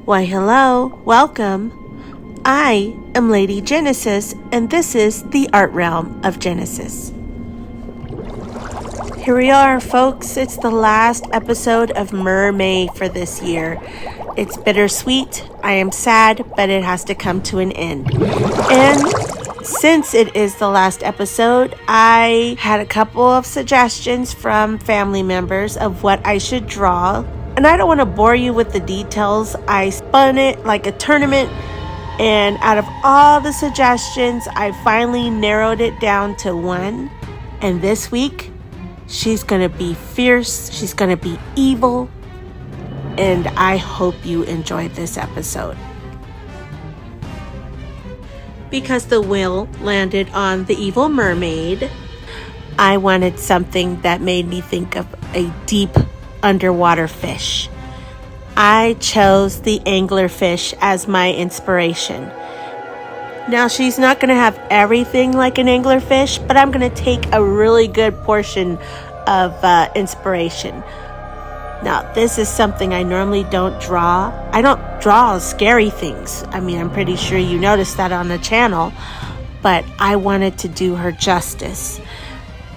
Why hello, welcome. I am Lady Genesis, and this is the Art Realm of Genesis. Here we are, folks. It's the last episode of MerMay for this year. It's bittersweet. I am sad, but it has to come to an end. And since it is the last episode, I had a couple of suggestions from family members of what I should draw. And I don't want to bore you with the details. I spun it like a tournament. And out of all the suggestions, I finally narrowed it down to one. And this week, she's going to be fierce. She's going to be evil. And I hope you enjoyed this episode. Because the will landed on the evil mermaid, I wanted something that made me think of a deep underwater fish. I chose the anglerfish as my inspiration. Now, she's not going to have everything like an anglerfish, but I'm going to take a really good portion of inspiration. Now, this is something I normally don't draw. I don't draw scary things. I mean, I'm pretty sure you noticed that on the channel, but I wanted to do her justice.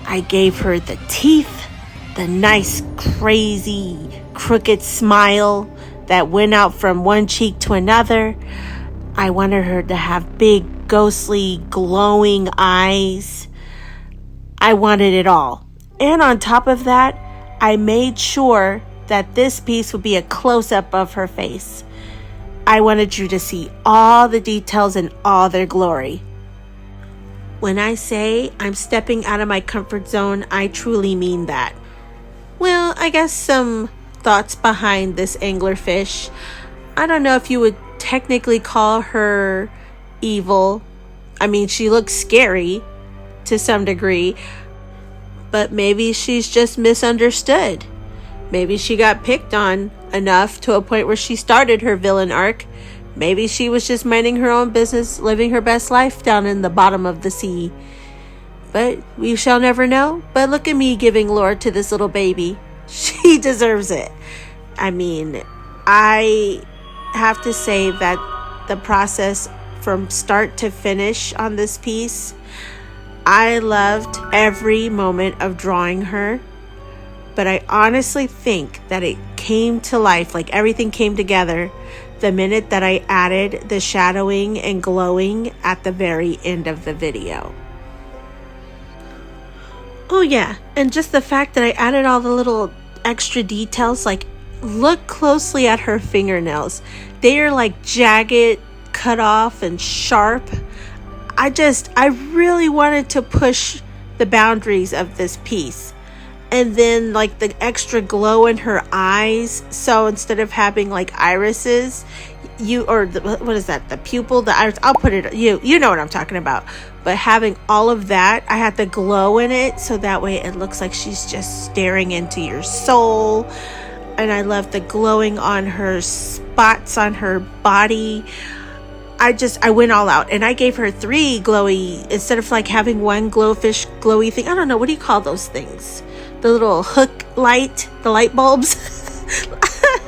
I gave her the teeth, the nice, crazy, crooked smile that went out from one cheek to another. I wanted her to have big, ghostly, glowing eyes. I wanted it all. And on top of that, I made sure that this piece would be a close-up of her face. I wanted you to see all the details in all their glory. When I say I'm stepping out of my comfort zone, I truly mean that. Well, I guess some thoughts behind this anglerfish. I don't know if you would technically call her evil. I mean, she looks scary to some degree, but maybe she's just misunderstood. Maybe she got picked on enough to a point where she started her villain arc. Maybe she was just minding her own business, living her best life down in the bottom of the sea. But we shall never know. But look at me giving lore to this little baby. She deserves it. I mean, I have to say that the process from start to finish on this piece, I loved every moment of drawing her. But I honestly think that it came to life, like everything came together, the minute that I added the shadowing and glowing at the very end of the video. Oh yeah, and just the fact that I added all the little extra details, like look closely at her fingernails. They are like jagged, cut off, and sharp. I really wanted to push the boundaries of this piece. And then like the extra glow in her eyes. So instead of having like irises, what is that? The pupil, the iris. I'll put it, you know what I'm talking about. But having all of that, I had the glow in it. So that way it looks like she's just staring into your soul. And I love the glowing on her spots on her body. I went all out, and I gave her 3 glowy, instead of like having one glowfish glowy thing. I don't know, what do you call those things? The little hook light, the light bulbs.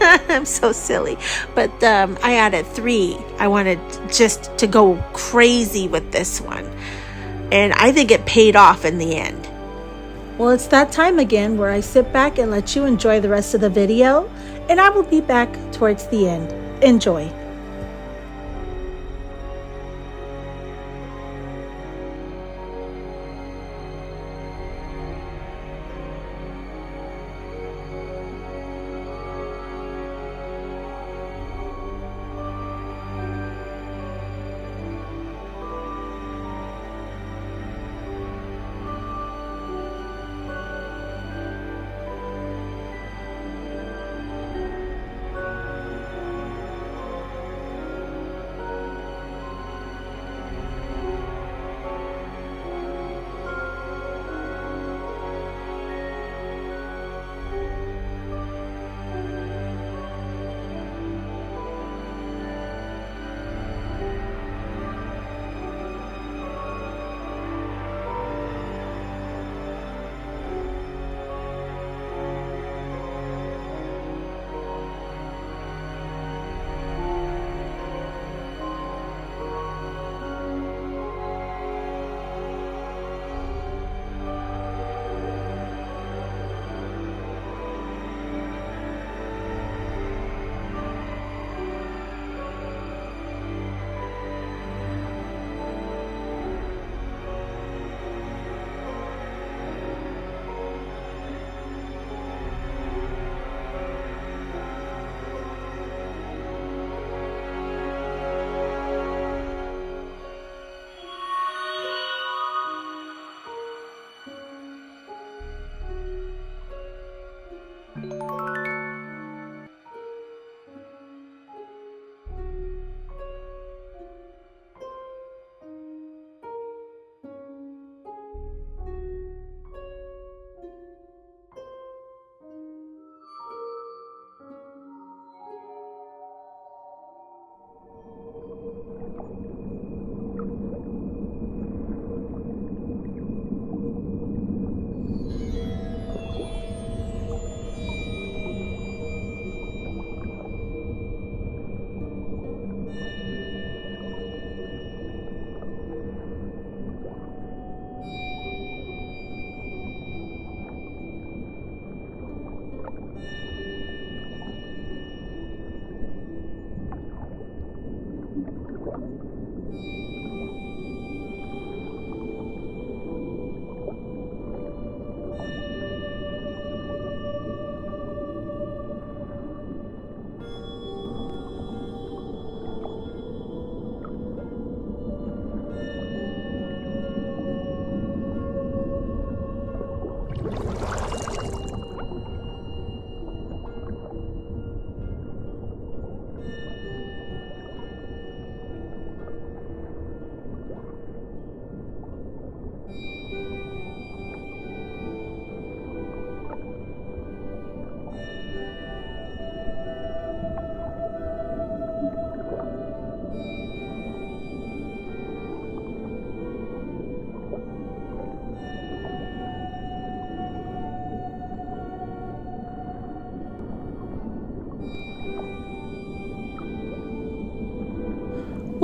I'm so silly. But I added 3. I wanted just to go crazy with this one. And I think it paid off in the end. Well, it's that time again where I sit back and let you enjoy the rest of the video. And I will be back towards the end. Enjoy.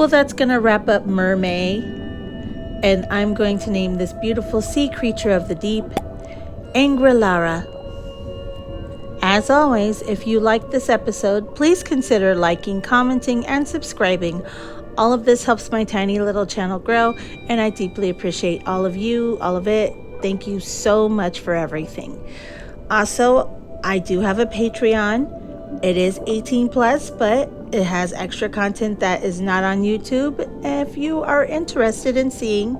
Well, that's going to wrap up MerMay, and I'm going to name this beautiful sea creature of the deep Angralara. As always, if you liked this episode, please consider liking, commenting, and subscribing. All of this helps my tiny little channel grow, and I deeply appreciate all of you, all of it. Thank you so much for everything. Also, I do have a Patreon. It is 18 plus, but it has extra content that is not on YouTube if you are interested in seeing.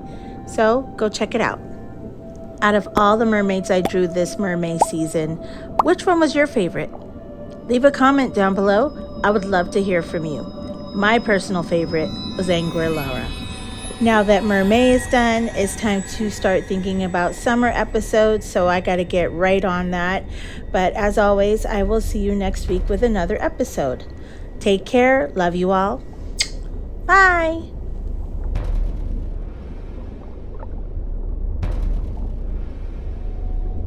So go check it out. Out of all the mermaids I drew this MerMay season, which one was your favorite? Leave a comment down below. I would love to hear from you. My personal favorite was Angralara. Now that MerMay is done, it's time to start thinking about summer episodes, so I got to get right on that. But as always, I will see you next week with another episode. Take care. Love you all. Bye.